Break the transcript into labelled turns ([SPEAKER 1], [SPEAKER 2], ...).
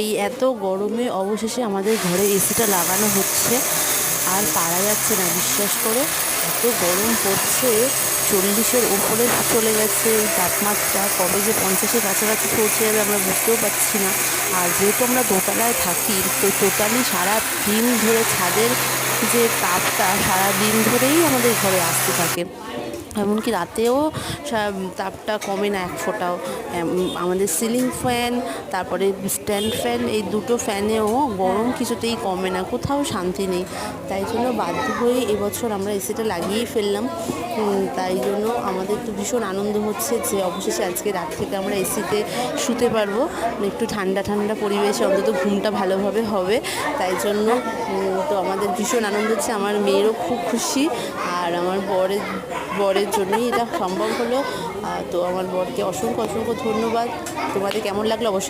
[SPEAKER 1] এই এত গরমে অবশেষে আমাদের ঘরে এসিটা লাগানো হচ্ছে, আর পারা যাচ্ছে না বিশ্বাস করো। এত গরম পড়ছে, 40-এর উপরে চলে গেছে তাপমাত্রা। কবে যে 50-এর কাছাকাছি পৌঁছে যাবে আমরা বুঝতেও পারছি না। আর যেহেতু আমরা দোতলায় থাকি, তো টোটালি সারা দিন ধরে ছাদের যে তাপটা সারা দিন ধরেই আমাদের ঘরে আসতে থাকে। এমনকি রাতেও তাপটা কমে না এক ফোঁটাও। আমাদের সিলিং ফ্যান, তারপরে স্ট্যান্ড ফ্যান, এই দুটো ফ্যানেও গরম কিছুতেই কমে না, কোথাও শান্তি নেই। তাই জন্য বাধ্য হয়ে এবছর আমরা এসিটা লাগিয়েই ফেললাম। তাই জন্য আমাদের তো ভীষণ আনন্দ হচ্ছে যে অবশেষে আজকে রাত থেকে আমরা এসিতে শুতে পারবো, একটু ঠান্ডা ঠান্ডা পরিবেশে অন্তত ঘুমটা ভালোভাবে হবে। তাই জন্য তো আমাদের ভীষণ আনন্দ হচ্ছে, আমার মেয়েরও খুব খুশি, আর আমার বরের জন্যই এটা সম্ভব হলো। তো আমার বরকে অসংখ্য অসংখ্য ধন্যবাদ। তোমাদের কেমন লাগলো অবশ্যই